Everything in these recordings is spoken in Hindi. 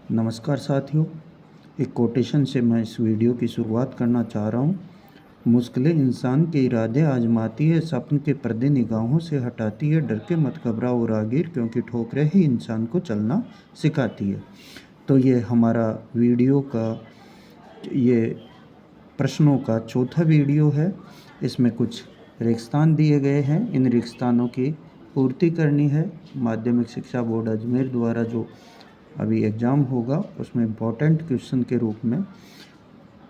नमस्कार साथियों, एक कोटेशन से मैं इस वीडियो की शुरुआत करना चाह रहा हूँ। मुश्किलें इंसान के इरादे आजमाती है, सपन के पर्दे निगाहों से हटाती है। डर के मत घबराओ राहगीर, क्योंकि ठोकरें ही इंसान को चलना सिखाती है। तो ये हमारा वीडियो का ये प्रश्नों का चौथा वीडियो है। इसमें कुछ रेगिस्तान दिए गए हैं, इन रेगिस्तानों की पूर्ति करनी है। माध्यमिक शिक्षा बोर्ड अजमेर द्वारा जो अभी एग्ज़ाम होगा उसमें इम्पोर्टेंट क्वेश्चन के रूप में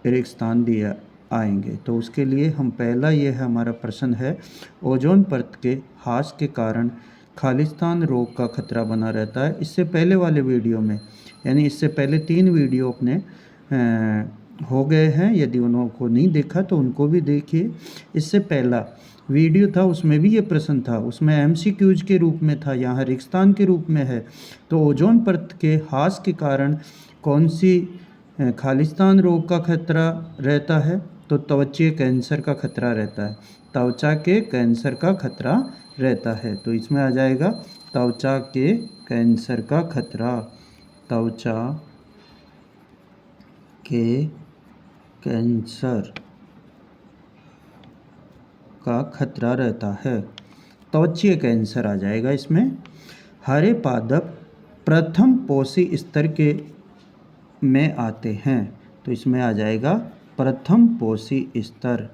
रेगिस्तान दिए आएंगे। तो उसके लिए हम पहला ये है, हमारा प्रश्न है, ओजोन परत के ह्रास के कारण खालिस्तान रोग का खतरा बना रहता है। इससे पहले वाले वीडियो में, यानी इससे पहले 3 वीडियो अपने हो गए हैं। यदि उनको नहीं देखा तो उनको भी देखिए। इससे पहला वीडियो था, उसमें भी ये प्रश्न था, उसमें एमसीक्यूज के रूप में था, यहाँ रेगिस्तान के रूप में है। तो ओजोन परत के ह्रास के कारण कौन सी खालिस्तान रोग का खतरा रहता है? तो त्वचीय कैंसर का खतरा रहता है। त्वचा के कैंसर का खतरा रहता है। तो इसमें आ जाएगा त्वचा के कैंसर का खतरा। त्वचा के कैंसर का खतरा रहता है। त्वचीय कैंसर आ जाएगा इसमें। हरे पादप प्रथम पोषी स्तर के में आते हैं। तो इसमें आ जाएगा प्रथम पोषी स्तर।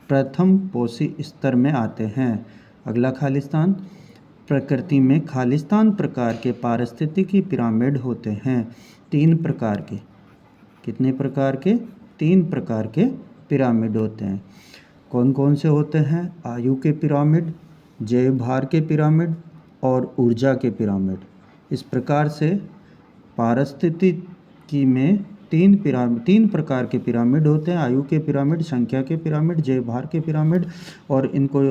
प्रथम पोषी स्तर में आते हैं। अगला खालिस्तान। प्रकृति में खालिस्तान प्रकार के पारिस्थितिकी पिरामिड होते हैं। 3 प्रकार के। कितने प्रकार के? 3 प्रकार के पिरामिड होते हैं। कौन कौन से होते हैं? आयु के पिरामिड, जैव भार के पिरामिड और ऊर्जा के पिरामिड। इस प्रकार से पारिस्थितिकी में 3 प्रकार के पिरामिड होते हैं। आयु के पिरामिड, संख्या के पिरामिड, जैव भार के पिरामिड। और इनको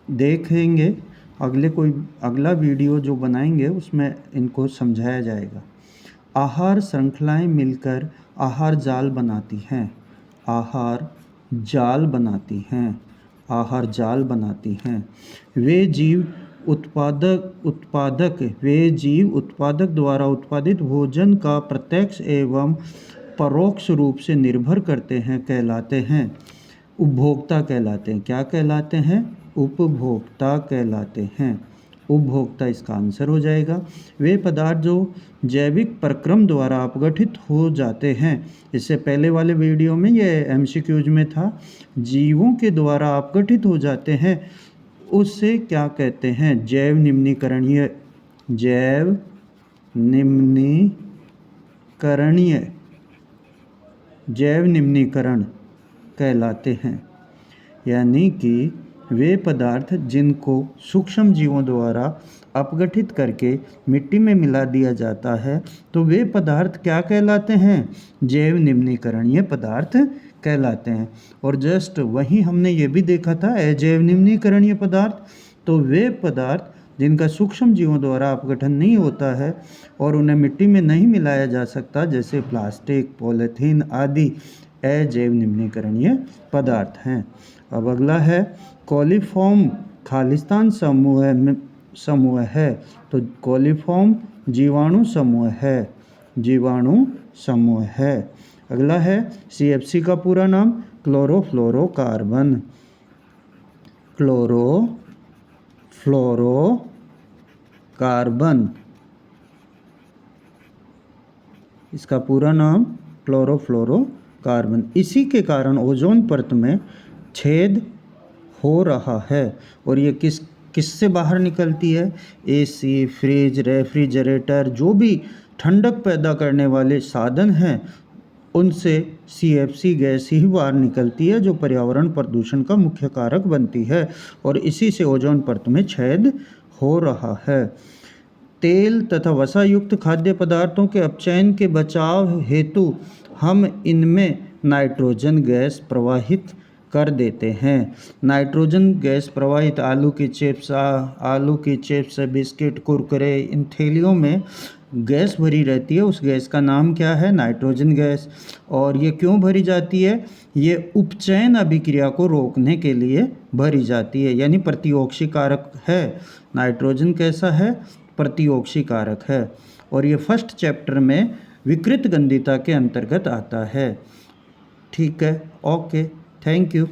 देखेंगे अगला वीडियो जो बनाएंगे उसमें इनको समझाया जाएगा। आहार श्रृंखलाएं मिलकर आहार जाल बनाती हैं। आहार जाल बनाती हैं। वे जीव उत्पादक द्वारा उत्पादित भोजन का प्रत्यक्ष एवं परोक्ष रूप से निर्भर करते हैं, कहलाते हैं उपभोक्ता कहलाते हैं। क्या कहलाते हैं? उपभोक्ता कहलाते हैं। उपभोक्ता इसका आंसर हो जाएगा। वे पदार्थ जो जैविक प्रक्रम द्वारा अपघटित हो जाते हैं। इससे पहले वाले वीडियो में ये एमसीक्यूज में था, जीवों के द्वारा अपघटित हो जाते हैं, उससे क्या कहते हैं? जैव निम्नीकरण कहलाते हैं। यानी कि वे पदार्थ जिनको सूक्ष्म जीवों द्वारा अपघटित करके मिट्टी में मिला दिया जाता है, तो वे पदार्थ क्या कहलाते हैं? जैव निम्नीकरणीय पदार्थ कहलाते हैं। और जस्ट वहीं हमने ये भी देखा था, अजैव निम्नीकरणीय पदार्थ, तो वे पदार्थ जिनका सूक्ष्म जीवों द्वारा अपघटन नहीं होता है और उन्हें मिट्टी में नहीं मिलाया जा सकता, जैसे प्लास्टिक, पॉलीथीन आदि अजैव निम्नीकरणीय पदार्थ हैं। अब अगला है, कोलिफॉर्म खालिस्तान समूह है। तो कोलिफॉर्म जीवाणु समूह है। अगला है, CFC का पूरा नाम क्लोरोफ्लोरोकार्बन। इसका पूरा नाम क्लोरोफ्लोरोकार्बन। इसी के कारण ओजोन परत में छेद हो रहा है। और ये किससे बाहर निकलती है? AC, फ्रिज, रेफ्रिजरेटर, जो भी ठंडक पैदा करने वाले साधन हैं, उनसे CFC गैस ही बाहर निकलती है, जो पर्यावरण प्रदूषण का मुख्य कारक बनती है। और इसी से ओजोन परत में छेद हो रहा है। तेल तथा वसा युक्त खाद्य पदार्थों के अपचयन के बचाव हेतु हम इनमें नाइट्रोजन गैस प्रवाहित कर देते हैं। नाइट्रोजन गैस प्रवाहित आलू की चिप्स, बिस्किट, कुरकुरे, इन थैलियों में गैस भरी रहती है, उस गैस का नाम क्या है? Nitrogen gas. और ये क्यों भरी जाती है? ये उपचयन अभिक्रिया को रोकने के लिए भरी जाती है, यानी प्रतिओक्षी कारक है। नाइट्रोजन कैसा है? प्रतिओक्षी कारक है। और ये फर्स्ट चैप्टर में विकृत गंधिता के अंतर्गत आता है। ठीक है, ओके, थैंक यू।